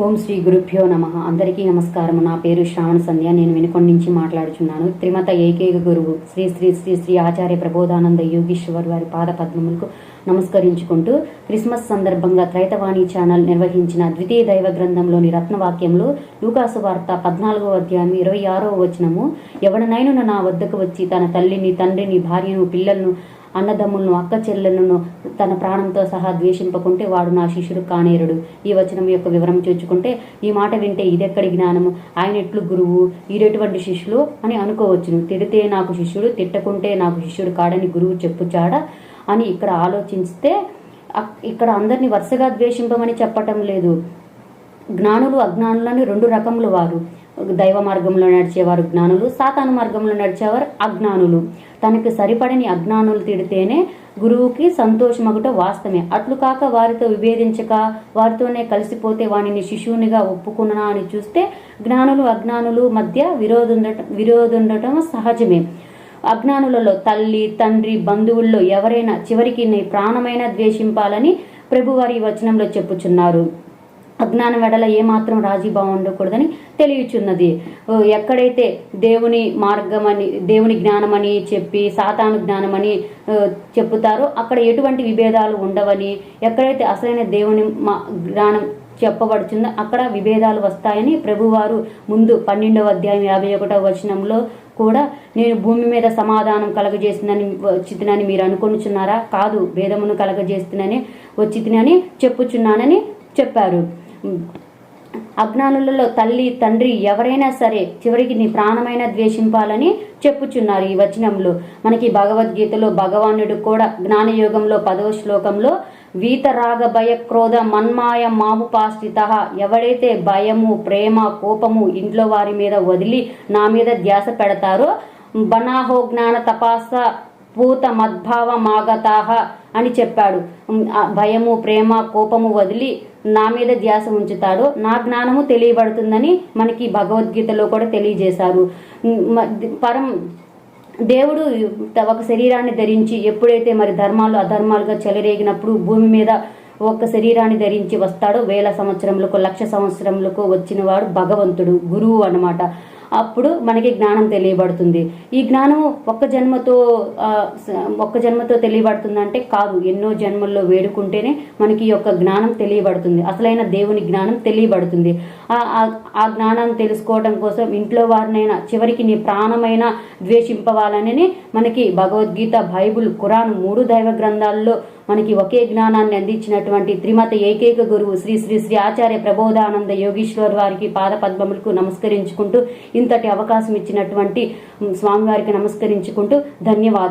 ఓం శ్రీ గురుభ్యో నమః. అందరికీ నమస్కారం. నా పేరు శ్రావణ సంధ్య. నేను వినుకొండ నుంచి మాట్లాడుచున్నాను. త్రిమత ఏకైక గురువు శ్రీ శ్రీ శ్రీ శ్రీ ఆచార్య ప్రబోధానంద యోగీశ్వర్ వారి పాద పద్మములకు నమస్కరించుకుంటూ క్రిస్మస్ సందర్భంగా త్రైతవాణి ఛానల్ నిర్వహించిన ద్వితీయ దైవ గ్రంథంలోని రత్నవాక్యంలో లూకాసు వార్త 14వ అధ్యాయం 26వ వచనము, ఎవడనైనా నా వద్దకు వచ్చి తన తల్లిని, తండ్రిని, భార్యను, పిల్లలను, అన్నదమ్ములను, అక్క చెల్లెలను తన ప్రాణంతో సహా ద్వేషింపకుంటే వాడు నా శిష్యుడు కానేరుడు. ఈ వచనం యొక్క వివరం చూచుకుంటే, ఈ మాట వింటే ఇదెక్కడి జ్ఞానము, ఆయన ఎట్లు గురువు, ఈడెటువంటి శిష్యులు అని అనుకోవచ్చును. తిడితే నాకు శిష్యుడు, తిట్టకుంటే నాకు శిష్యుడు కాడని గురువు చెప్పుచాడా అని ఇక్కడ ఆలోచిస్తే, ఇక్కడ అందరినీ వరుసగా ద్వేషింపమని చెప్పటం లేదు. జ్ఞానులు అజ్ఞానులని రెండు రకములు వారు. దైవ మార్గంలో నడిచేవారు జ్ఞానులు, సాతాను మార్గంలో నడిచేవారు అజ్ఞానులు. తనకి సరిపడని అజ్ఞానులు తిడితేనే గురువుకి సంతోషమగుట వాస్తవమే. అట్లు కాక వారితో విభేదించక వారితోనే కలిసిపోతే వానిని శిశువునిగా ఒప్పుకున్నా అని చూస్తే జ్ఞానులు అజ్ఞానులు మధ్య విరోధుండటం సహజమే. అజ్ఞానులలో తల్లి, తండ్రి, బంధువుల్లో ఎవరైనా చివరికి నీ ప్రాణమైన ద్వేషింపాలని ప్రభువారి వచనంలో చెప్పుచున్నారు. అజ్ఞానం వెడల ఏమాత్రం రాజీభావం ఉండకూడదని తెలియచున్నది. ఎక్కడైతే దేవుని మార్గమని, దేవుని జ్ఞానమని చెప్పి సాతాను జ్ఞానమని చెప్పుతారో అక్కడ ఎటువంటి విభేదాలు ఉండవని, ఎక్కడైతే అసలైన దేవుని జ్ఞానం చెప్పబడుతుందో అక్కడ విభేదాలు వస్తాయని ప్రభువారు ముందు 12వ అధ్యాయం 51వ వచనంలో కూడా, నేను భూమి మీద సమాధానం వచ్చితినని మీరు అనుకొనుచున్నారా? కాదు, భేదమును వచ్చితినని చెప్పుచున్నానని చెప్పారు. అజ్ఞానులలో తల్లి, తండ్రి ఎవరైనా సరే చివరికి నీ ప్రాణమైన ద్వేషింపాలని చెప్పుచున్నారు. ఈ వచనంలో మనకి భగవద్గీతలో భగవానుడు కూడా జ్ఞానయోగంలో 10వ శ్లోకంలో, వీతరాగ భయ క్రోధ మన్మాయ మాముపాశ్రిత, ఎవడైతే భయము, ప్రేమ, కోపము ఇంట్లో వారి మీద వదిలి నా మీద ధ్యాస పెడతారో, బనాహో జ్ఞాన తపాస పూత మద్భావ మాగతాహ అని చెప్పాడు. భయము, ప్రేమ, కోపము వదిలి నా మీద ధ్యాస ఉంచుతాడో నా జ్ఞానము తెలియబడుతుందని మనకి భగవద్గీతలో కూడా తెలియజేశారు. దేవుడు ఒక శరీరాన్ని ధరించి ఎప్పుడైతే మరి ధర్మాలు అధర్మాలుగా చెలరేగినప్పుడు భూమి మీద ఒక శరీరాన్ని ధరించి వస్తాడో, 1000 సంవత్సరములకు 1,00,000 సంవత్సరములకు వచ్చిన వాడు భగవంతుడు, గురువు అన్నమాట. అప్పుడు మనకి జ్ఞానం తెలియబడుతుంది. ఈ జ్ఞానము ఒక్క జన్మతో తెలియబడుతుందంటే కాదు, ఎన్నో జన్మల్లో వేడుకుంటేనే మనకి ఈ యొక్క జ్ఞానం తెలియబడుతుంది, అసలైన దేవుని జ్ఞానం తెలియబడుతుంది. ఆ జ్ఞానాన్ని తెలుసుకోవడం కోసం ఇంట్లో వారినైనా చివరికి నీ ప్రాణమైన ద్వేషింపవాలని మనకి భగవద్గీత, బైబుల్, ఖురాన్ 3 దైవ గ్రంథాల్లో మనకి ఒకే జ్ఞానాన్ని అందించినటువంటి త్రిమత ఏకైక గురువు శ్రీ శ్రీ శ్రీ ఆచార్య ప్రబోధానంద యోగీశ్వర్ వారికి పాద పద్మములకు నమస్కరించుకుంటూ, ఇంతటి అవకాశం ఇచ్చినటువంటి స్వామివారికి నమస్కరించుకుంటూ ధన్యవాదాలు.